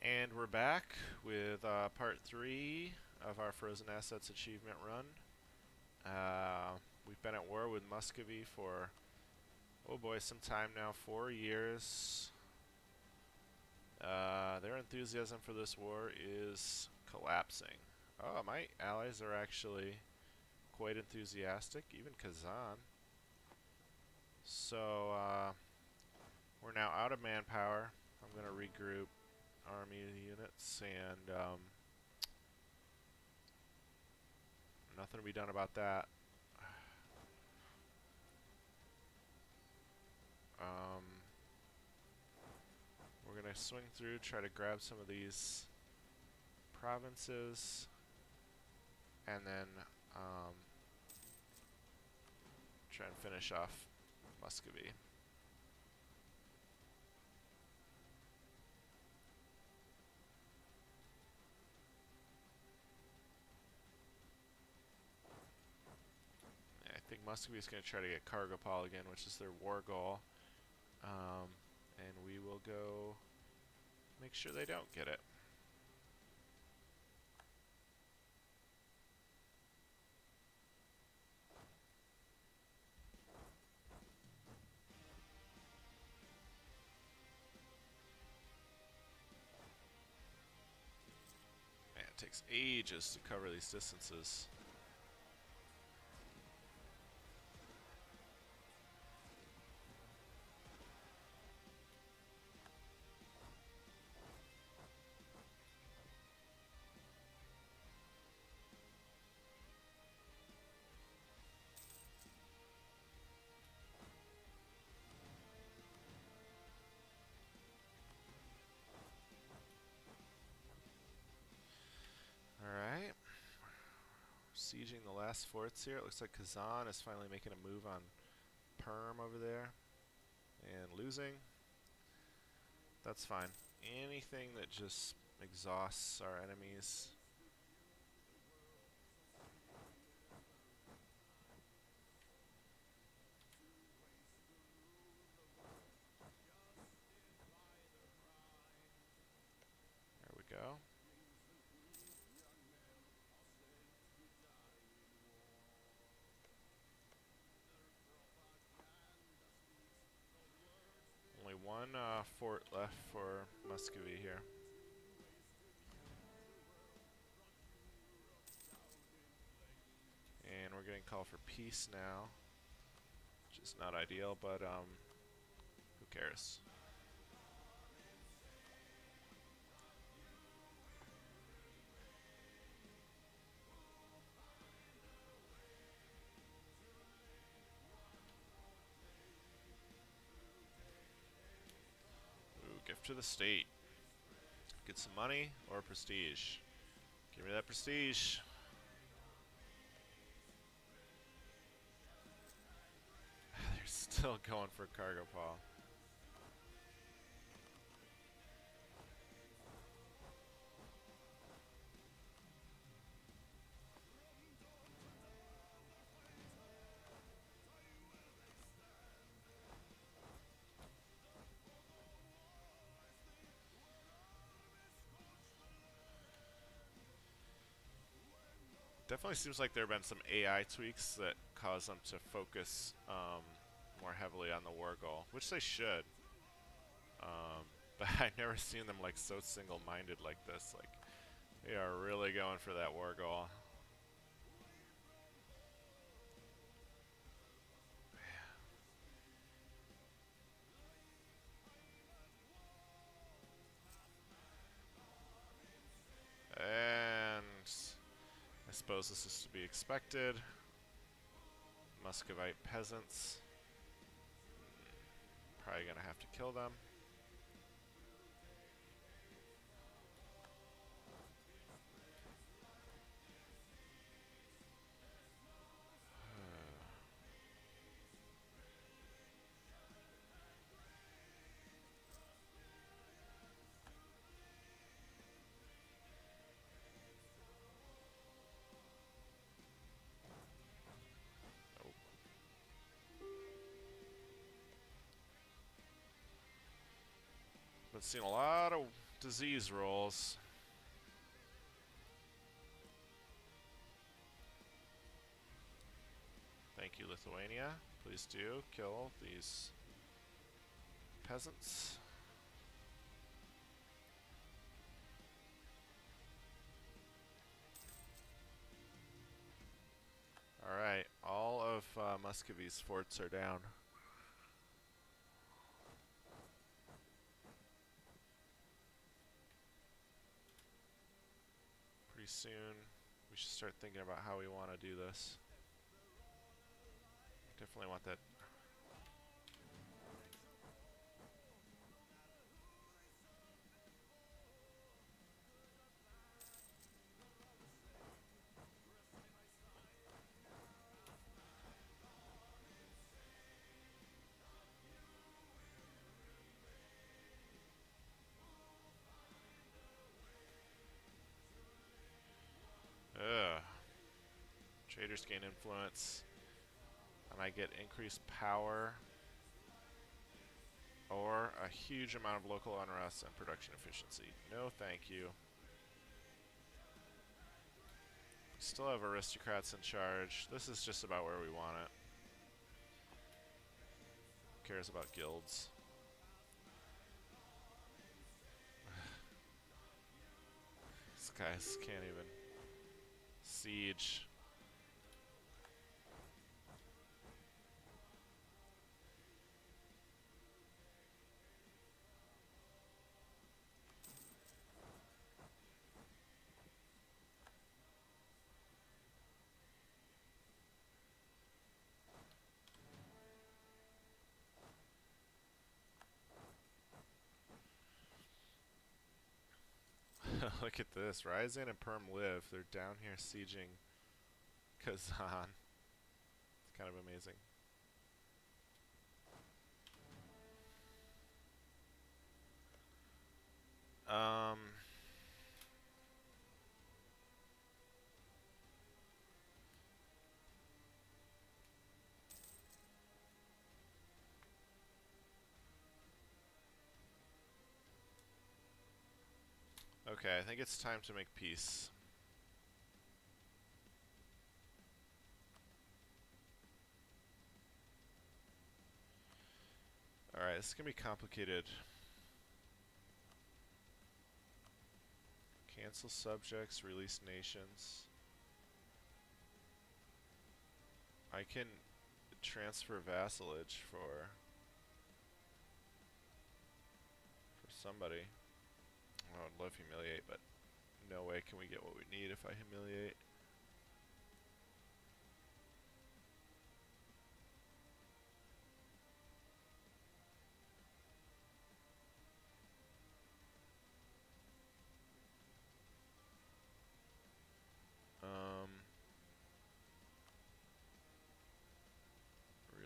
And we're back with part 3 of our Frozen Assets achievement run. We've been at war with Muscovy for, oh boy, some time now, 4 years. Their enthusiasm for this war is collapsing. Oh, my allies are actually quite enthusiastic, even Kazan. So, we're now out of manpower. I'm going to regroup army units and nothing to be done about that. We're going to swing through, try to grab some of these provinces, and then try and finish off Muscovy. I think Muscovy is going to try to get Kargopol again, which is their war goal. And we will go make sure they don't get it. Man, it takes ages to cover these distances. Alright. Sieging the last forts here. It looks like Kazan is finally making a move on Perm over there. And losing. That's fine. Anything that just exhausts our enemies. There we go. Only one fort left for Muscovy here. And we're getting called for peace now, which is not ideal, but who cares? Ooh, gift to the state. Get some money or prestige. Give me that prestige. They're still going for Kargopol. Definitely seems like there have been some AI tweaks that cause them to focus more heavily on the war goal, which they should. But I've never seen them like so single-minded like this. Like they are really going for that war goal. And I suppose this is to be expected. Muscovite peasants. Probably gonna have to kill them. Been seeing a lot of disease rolls. Thank you, Lithuania. Please do kill these peasants. Alright, all of Muscovy's forts are down. Pretty soon, we should start thinking about how we want to do this. Definitely want that. Ugh. Traders gain influence. And I get increased power. Or a huge amount of local unrest and production efficiency. No, thank you. Still have aristocrats in charge. This is just about where we want it. Who cares about guilds? These guys can't even siege. Look at this. Ryazan and Perm live. They're down here sieging Kazan. It's kind of amazing. Okay, I think it's time to make peace. Alright, this is gonna be complicated. Cancel subjects, release nations. I can transfer vassalage for somebody. I would love humiliate, but no way can we get what we need if I humiliate.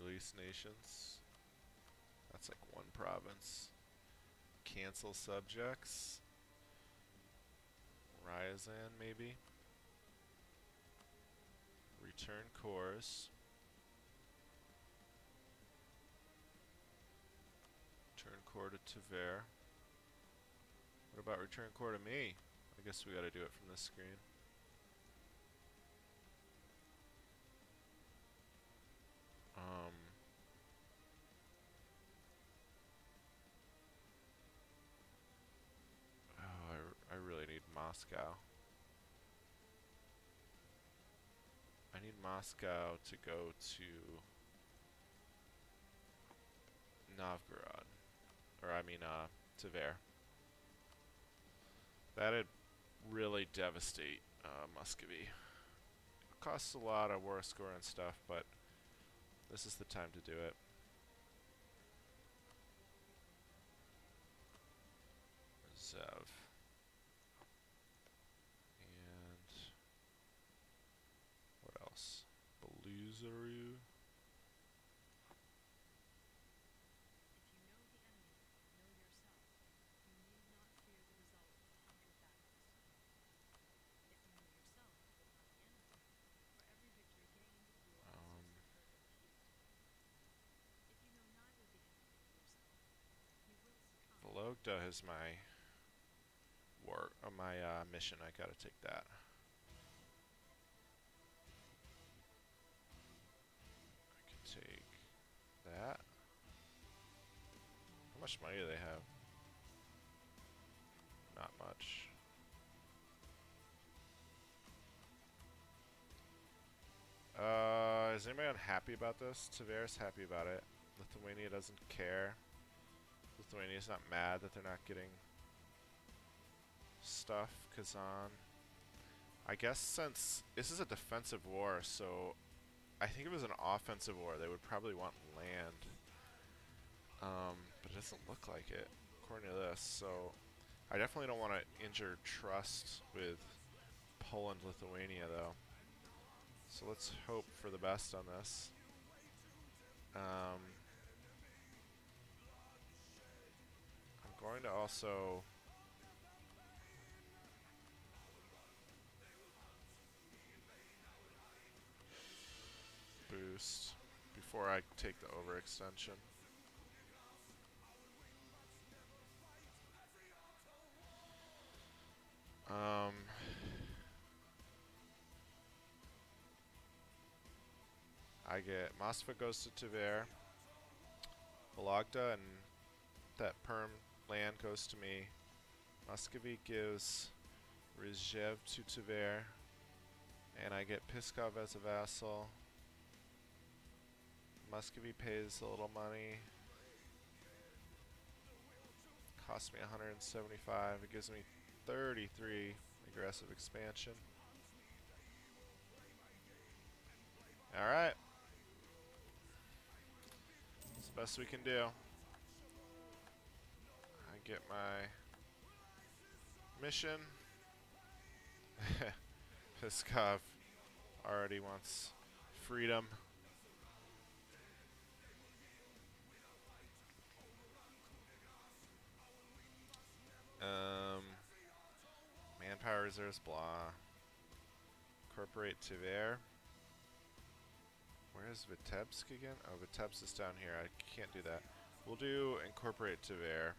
Release nations. That's like one province. Cancel subjects. Ryazan, maybe. Return cores. Return core to Tver. What about return core to me? I guess we gotta do it from this screen. I really need Moscow. I need Moscow to go to Novgorod. Or I mean, Tver. That'd really devastate Muscovy. It costs a lot of war score and stuff, but this is the time to do it. Zev. And what else? Beluzaru. Vologda is my mission. I gotta take that. I can take that. How much money do they have? Not much. Is anybody unhappy about this? Tver's happy about it. Lithuania doesn't care. Lithuania's not mad that they're not getting stuff. Kazan. I guess since this is a defensive war, so I think if it was an offensive war, they would probably want land. But it doesn't look like it, according to this. So I definitely don't want to injure trust with Poland, Lithuania, though. So let's hope for the best on this. I'm going to also boost before I take the overextension. I get Moskva goes to Tver, Vologda and that Perm land goes to me. Muscovy gives Rizhev to Tver, and I get Pskov as a vassal. Muscovy pays a little money. Costs me 175. It gives me 33 aggressive expansion. Alright. That's the best we can do. I get my mission. Pskov already wants freedom. Manpower reserves, blah. Incorporate Tver. Where's Vitebsk again? Oh, Vitebsk is down here. I can't do that. We'll do incorporate Tver.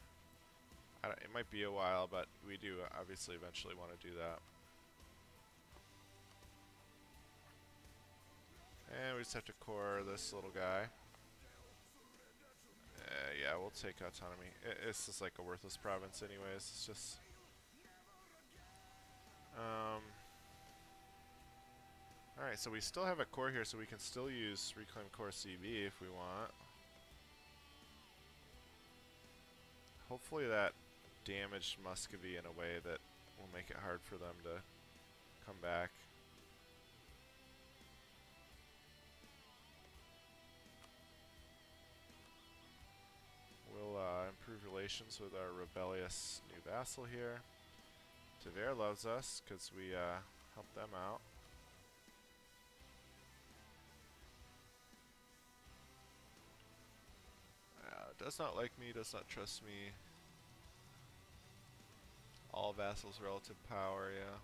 It might be a while, but we do obviously eventually want to do that. And we just have to core this little guy. Yeah, we'll take autonomy. It's just like a worthless province anyways. It's just... Alright, so we still have a core here, so we can still use Reclaim Core CV if we want. Hopefully that damaged Muscovy in a way that will make it hard for them to come back. We'll improve relations with our rebellious new vassal here. Tver loves us because we help them out. Does not like me, does not trust me. All vassals relative power, yeah.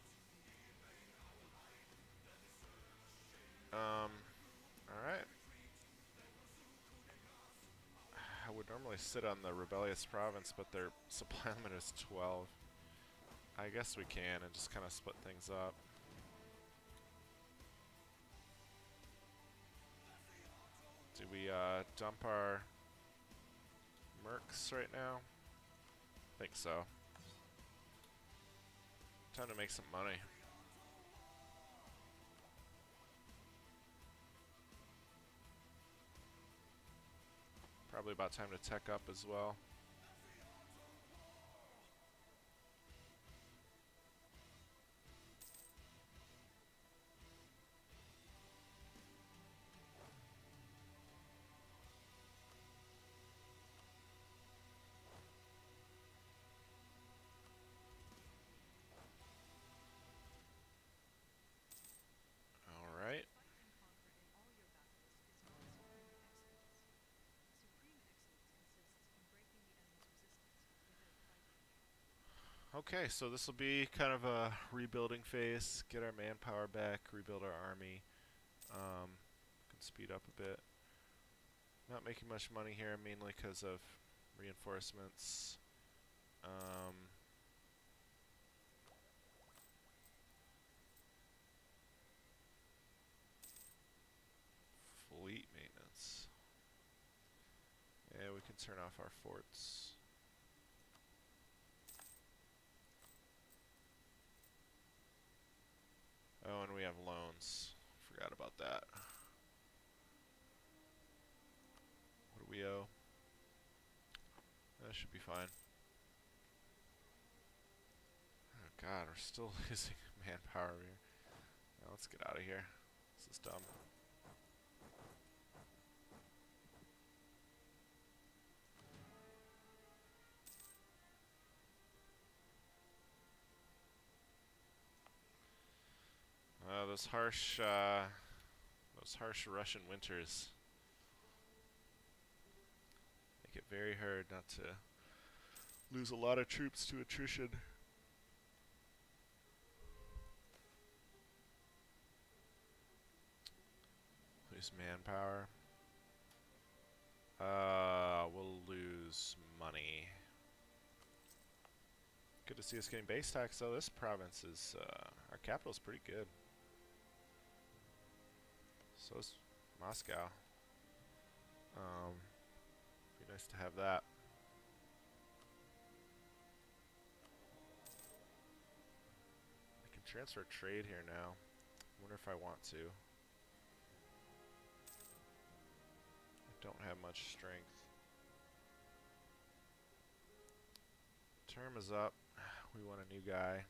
Alright. I would normally sit on the rebellious province, but their supply limit is 12. I guess we can and just kind of split things up. Do we dump our mercs right now? I think so. Time to make some money. Probably about time to tech up as well. Alright. Okay, so this will be kind of a rebuilding phase. Get our manpower back, rebuild our army. Can speed up a bit. Not making much money here, mainly because of reinforcements. turn off our forts. Oh, and we have loans. Forgot about that. What do we owe? That should be fine. Oh god, we're still losing manpower here. Now let's get out of here. This is dumb. Those harsh Russian winters make it very hard not to lose a lot of troops to attrition. Lose manpower. We'll lose money. Good to see us getting base tax though. This province is, our capital's pretty good. So is Moscow. Be nice to have that. I can transfer trade here now. I wonder if I want to. I don't have much strength. Term is up. We want a new guy.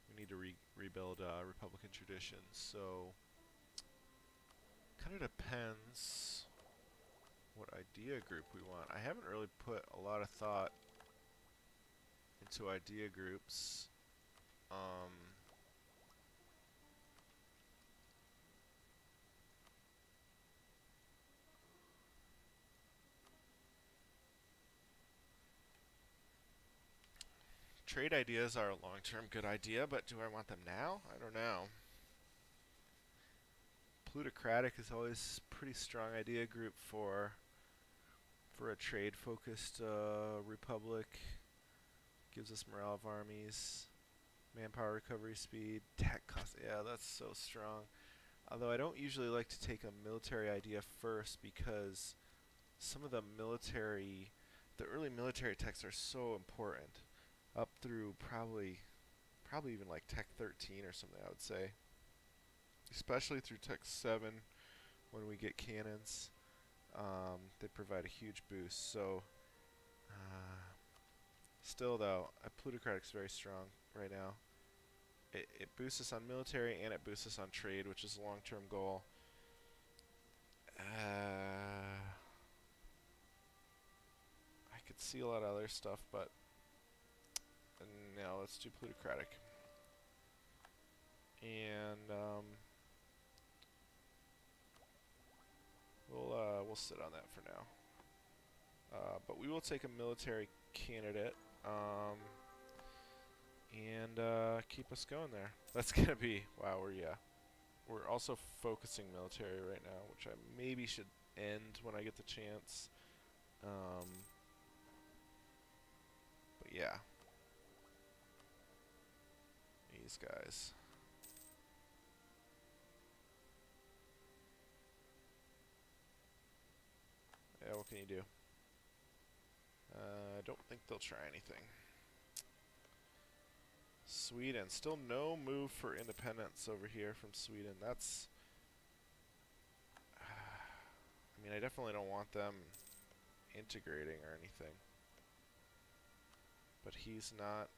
We need to rebuild Republican traditions, so kind of depends what idea group we want. I haven't really put a lot of thought into idea groups. Trade ideas are a long-term good idea, but do I want them now? I don't know. Plutocratic is always a pretty strong idea group for a trade-focused republic. Gives us morale of armies, manpower recovery speed, tech cost. Yeah, that's so strong. Although I don't usually like to take a military idea first because some of the early military techs are so important. Up through probably even like Tech 13 or something, I would say. Especially through Tech 7 when we get cannons. They provide a huge boost. So, still though, plutocratic is very strong right now. It boosts us on military and it boosts us on trade, which is a long-term goal. I could see a lot of other stuff, but no, let's do plutocratic. And we'll sit on that for now. But we will take a military candidate and keep us going there. That's gonna be wow. We're also focusing military right now, which I maybe should end when I get the chance. But yeah. These guys. Yeah, what can you do? I don't think they'll try anything. Sweden. Still no move for independence over here from Sweden. That's... I mean, I definitely don't want them integrating or anything. But he's not...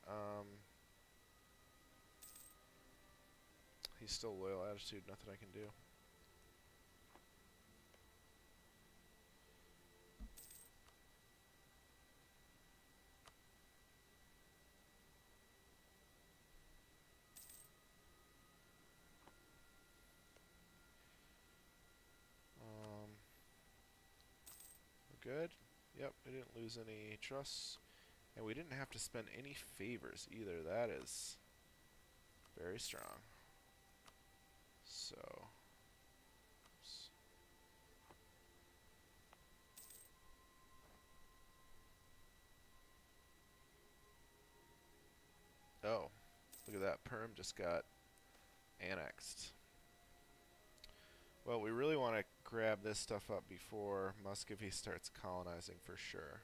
he's still loyal attitude. Nothing I can do. Good. Yep, we didn't lose any trusts. And we didn't have to spend any favors either. That is very strong. So. Oops. Oh, look at that. Perm just got annexed. Well, we really want to grab this stuff up before Muscovy starts colonizing for sure.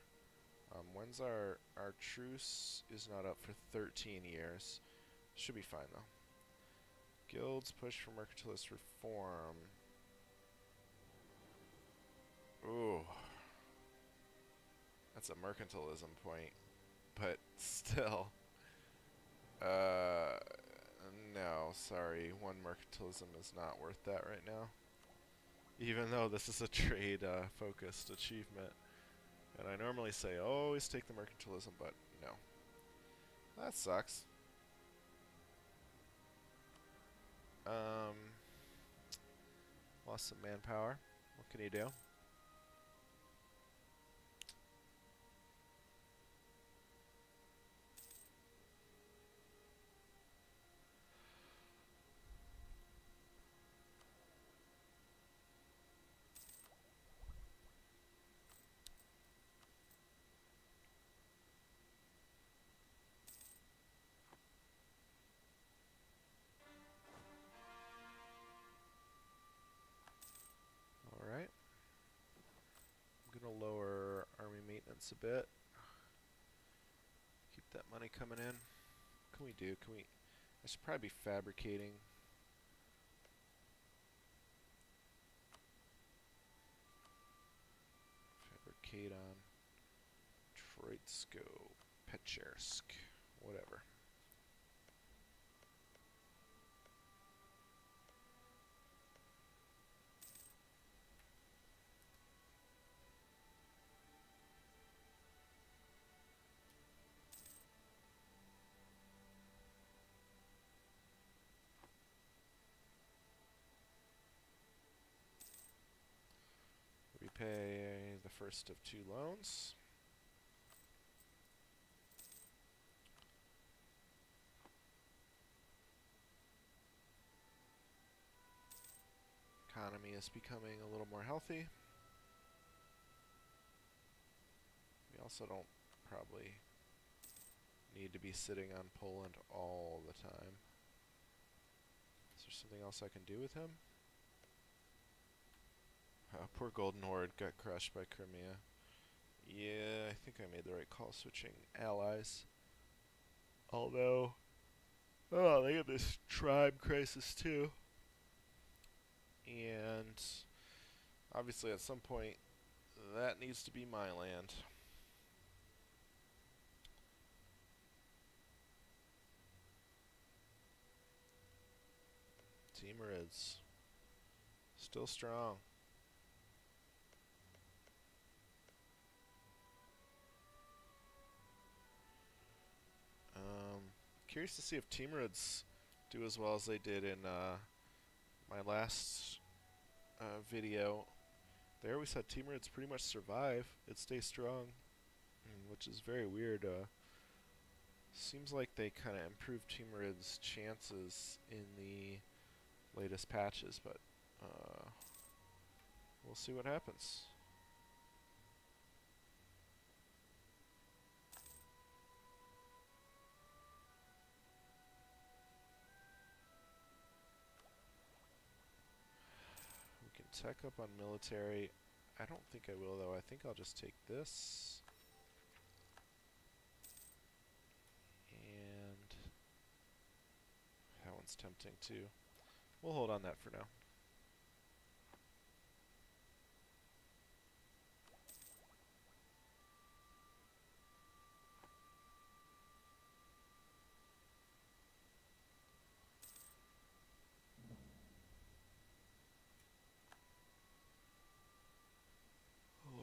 When's our truce is not up for 13 years. Should be fine though. Guilds push for mercantilist reform. Ooh. That's a mercantilism point. But still. No, sorry. One mercantilism is not worth that right now. Even though this is a trade focused achievement. And I normally say always take the mercantilism, but no. That sucks. Lost some manpower. What can you do? Alright. I'm gonna lower army maintenance a bit. Keep that money coming in. What can we do? I should probably be fabricating. Fabricate on Troitsko, Pechersk, whatever. Repay the first of 2 loans. Economy is becoming a little more healthy. We also don't probably need to be sitting on Poland all the time. Is there something else I can do with him? Poor Golden Horde got crushed by Crimea. Yeah, I think I made the right call switching allies. Although, oh, they got this tribe crisis too. And obviously at some point, that needs to be my land. Timurids. Still strong. Curious to see if Timurids do as well as they did in my last video. They always had Timurids pretty much survive. It stays strong, which is very weird. Seems like they kind of improved Timurids' chances in the latest patches, but we'll see what happens. We can tech up on military. I don't think I will, though. I think I'll just take this. And that one's tempting, too. We'll hold on that for now.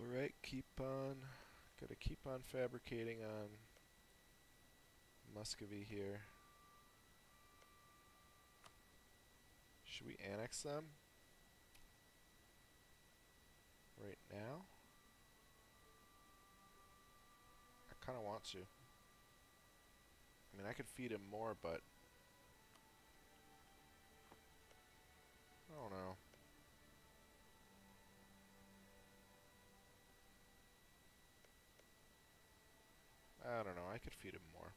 Alright, gotta keep on fabricating on Muscovy here. Should we annex them? Right now? I kinda want to. I mean, I could feed him more, but I don't know. I don't know, I could feed him more.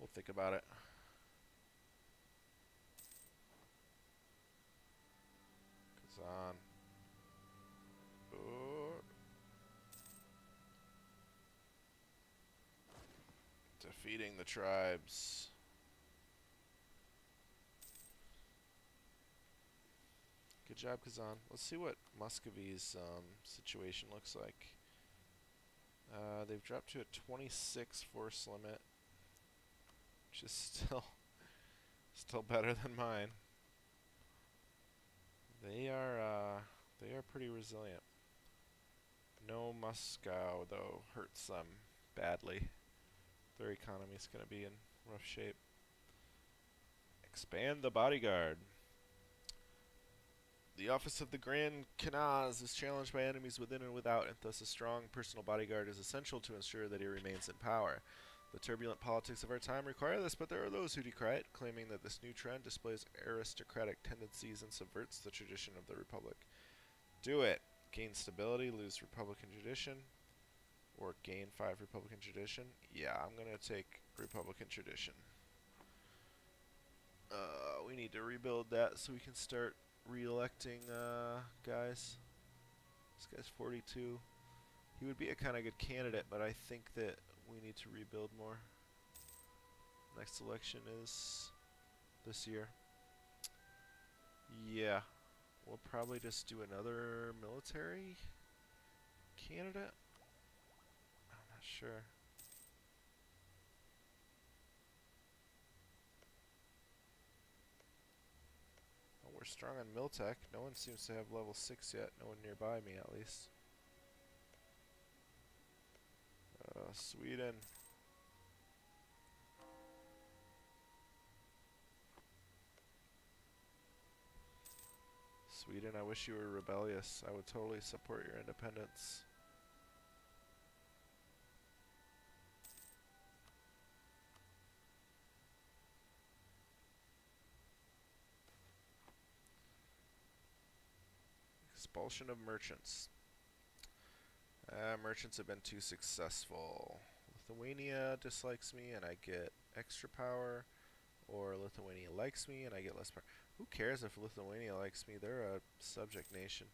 We'll We'll think about it. Kazan. Oh. Defeating the tribes. Good job, Kazan. Let's see what Muscovy's situation looks like. They've dropped to a 26 force limit, which is still better than mine. They are pretty resilient. No Moscow though hurts them badly. Their economy's going to be in rough shape. Expand the bodyguard. The office of the Grand Knaz is challenged by enemies within and without, and thus a strong personal bodyguard is essential to ensure that he remains in power. The turbulent politics of our time require this, but there are those who decry it, claiming that this new trend displays aristocratic tendencies and subverts the tradition of the Republic. Do it. Gain stability, lose Republican tradition, or gain 5 Republican tradition. Yeah, I'm going to take Republican tradition. We need to rebuild that so we can start re-electing guys. This guy's 42. He would be a kind of good candidate, but I think that we need to rebuild more. Next election is this year. Yeah, we'll probably just do another military candidate. I'm not sure. Oh, we're strong on Miltech. No one seems to have level 6 yet. No one nearby me, at least. Sweden. Sweden, I wish you were rebellious. I would totally support your independence. Expulsion of merchants. Merchants have been too successful. Lithuania dislikes me and I get extra power, or Lithuania likes me and I get less power. Who cares if Lithuania likes me? They're a subject nation.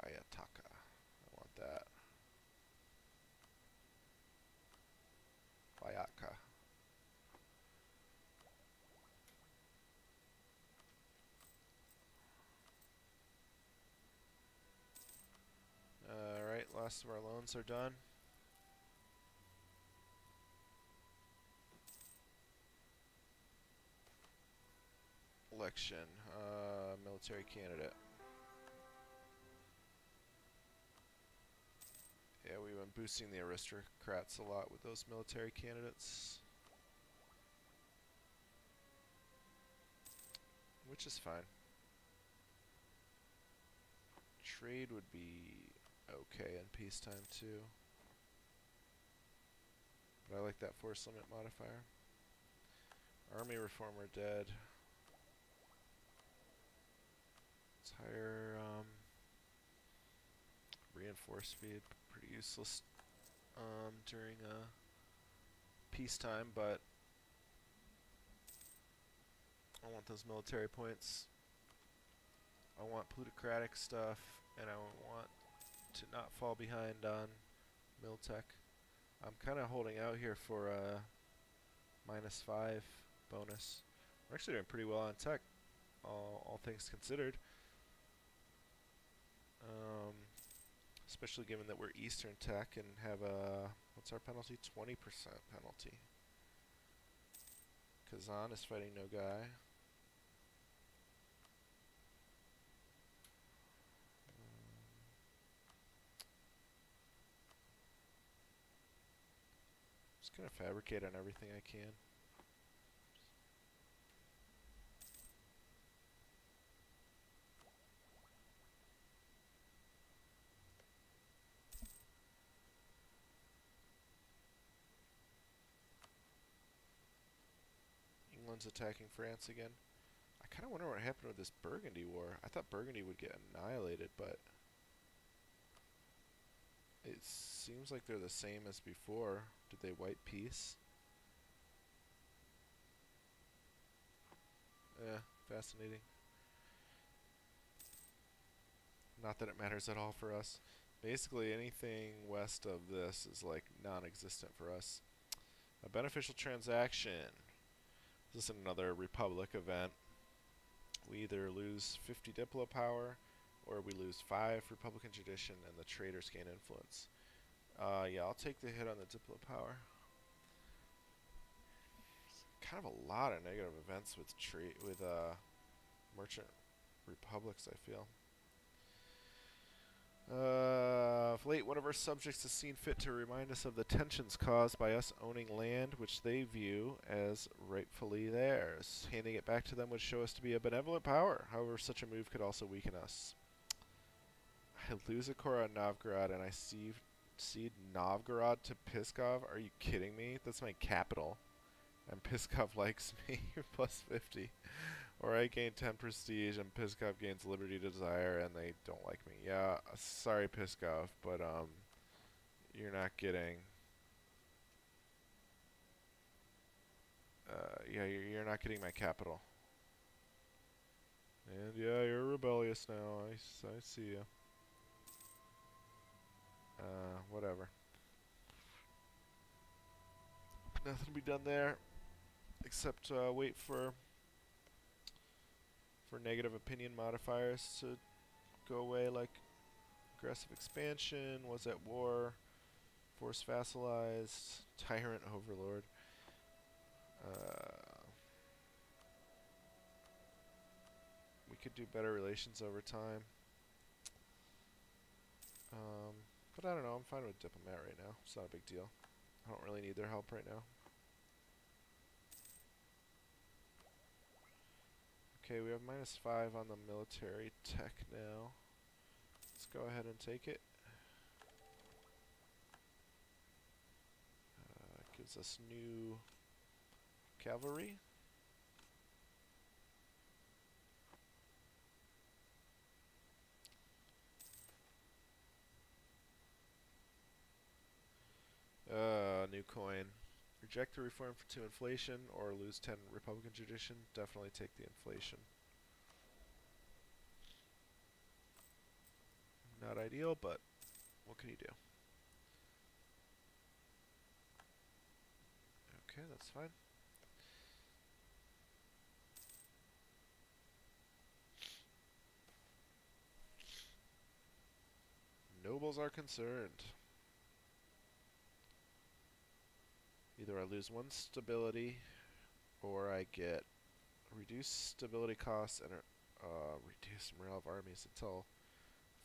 Ayataka. I want that. Ayaka. Alright, last of our loans are done. Election. Military candidate. Yeah, we've been boosting the aristocrats a lot with those military candidates. Which is fine. Trade would be okay in peacetime too. But I like that force limit modifier. Army reformer dead. Let's hire reinforce speed. Pretty useless during peacetime, but I want those military points. I want plutocratic stuff, and I want to not fall behind on Miltech. I'm kind of holding out here for a -5 bonus. We're actually doing pretty well on tech, all things considered. Especially given that we're Eastern Tech and have a, what's our penalty? 20% penalty. Kazan is fighting no guy. Just gonna fabricate on everything I can. one's attacking France again. I kind of wonder what happened with this Burgundy war. I thought Burgundy would get annihilated, but it seems like they're the same as before. Did they wipe peace? Yeah, fascinating. Not that it matters at all for us. Basically, anything west of this is like non-existent for us. A beneficial transaction. This is another Republic event. We either lose 50 Diplo power, or we lose 5 Republican tradition, and the traders gain influence. Yeah, I'll take the hit on the Diplo power. Kind of a lot of negative events with merchant republics, I feel. Of late, one of our subjects has seen fit to remind us of the tensions caused by us owning land which they view as rightfully theirs. Handing it back to them would show us to be a benevolent power. However, such a move could also weaken us. I lose a core on Novgorod and I cede Novgorod to Pskov? Are you kidding me? That's my capital. And Pskov likes me. Plus 50. Or I gain 10 prestige and Pskov gains liberty to desire and they don't like me. Yeah, sorry Pskov, but you're not getting yeah, you're not getting my capital. And yeah, you're rebellious now. I see you. Whatever. Nothing to be done there except wait for negative opinion modifiers to go away, like aggressive expansion, was at war, force vassalized, tyrant overlord. We could do better relations over time. But I don't know, I'm fine with diplomat right now. It's not a big deal. I don't really need their help right now. Okay, we have -5 on the military tech now. Let's go ahead and take it. Gives us new cavalry. New coin. Reject the reform to inflation or lose 10 Republican tradition. Definitely take the inflation. Not ideal, but what can you do? Okay, that's fine. Nobles are concerned. Either I lose 1 stability, or I get reduced stability costs and reduced morale of armies until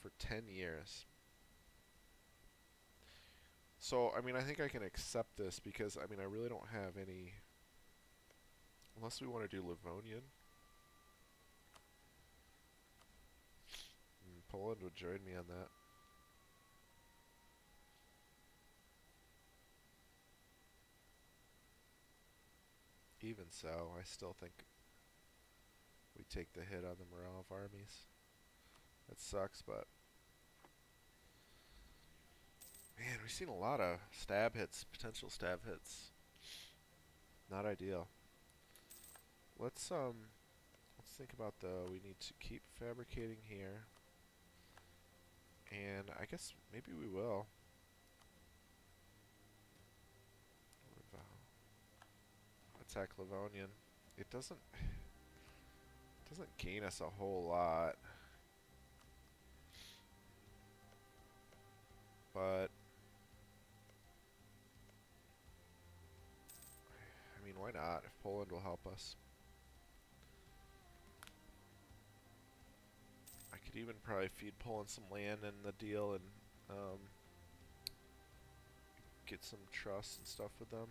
for 10 years. So, I mean, I think I can accept this because, I mean, I really don't have any... Unless we want to do Livonian. Poland would join me on that. Even so, I still think we take the hit on the morale of armies. That sucks, but... Man, we've seen a lot of stab hits, potential stab hits. Not ideal. Let's think about we need to keep fabricating here. And I guess maybe we will. Attack Livonian. It doesn't gain us a whole lot. But I mean, why not? If Poland will help us. I could even probably feed Poland some land in the deal and get some trust and stuff with them.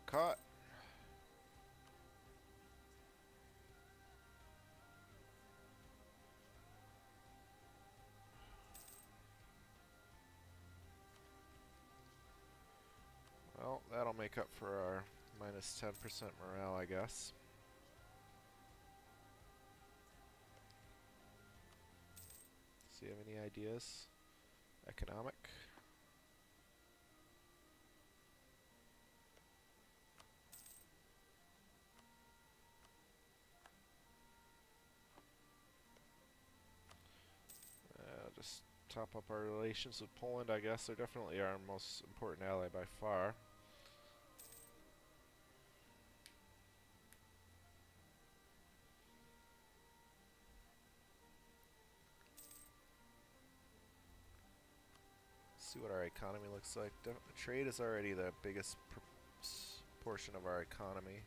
Got caught. Well, that'll make up for our minus 10% morale, I guess. Do you have any ideas? Economic? Just top up our relations with Poland, I guess. They're definitely our most important ally by far. See what our economy looks like. Trade is already the biggest portion of our economy.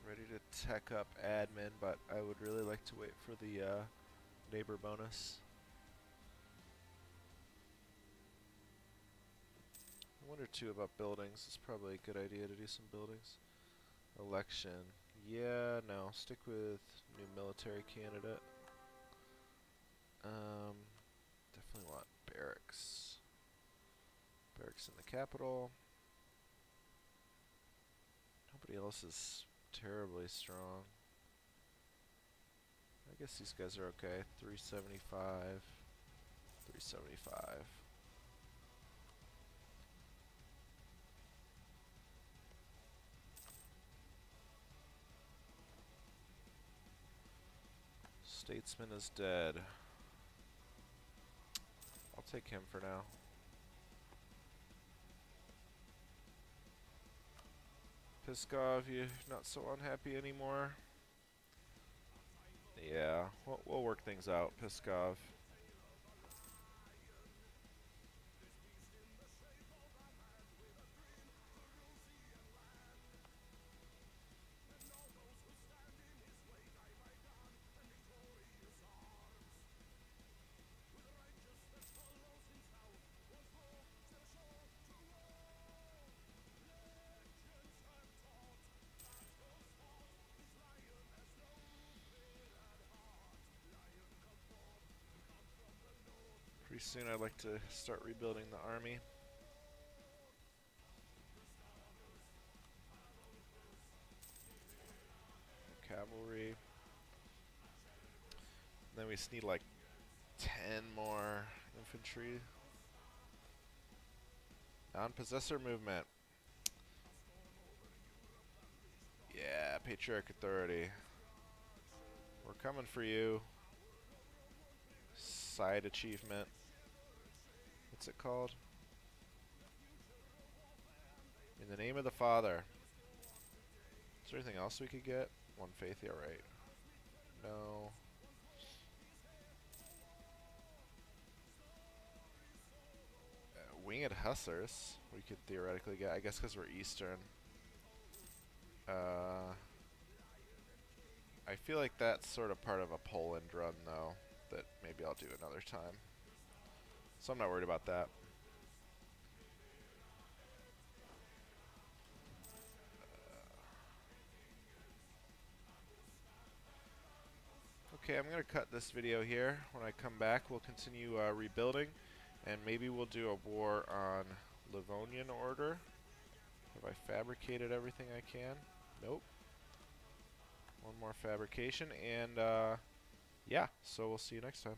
Ready to tech up admin, but I would really like to wait for the neighbor bonus. One or two about buildings. It's probably a good idea to do some buildings. Election. Yeah, no. Stick with new military candidate. Definitely want barracks. Barracks in the capital. Nobody else is terribly strong. I guess these guys are okay. 375. 375. Statesman is dead. I'll take him for now. Piskov, you're not so unhappy anymore? Yeah, we'll work things out, Piskov. Pretty soon I'd like to start rebuilding the army. Cavalry. Then we just need like 10 more infantry. Non-possessor movement. Yeah, Patriarch Authority. We're coming for you. Side achievement. What's it called? In the name of the Father. Is there anything else we could get? One faith, yeah, right. No. Winged Hussars we could theoretically get, I guess because we're Eastern. I feel like that's sort of part of a Poland run, though, that maybe I'll do another time. So I'm not worried about that. Okay, I'm going to cut this video here. When I come back, we'll continue rebuilding, and maybe we'll do a war on Livonian Order. Have I fabricated everything I can? Nope. One more fabrication, and yeah, so we'll see you next time.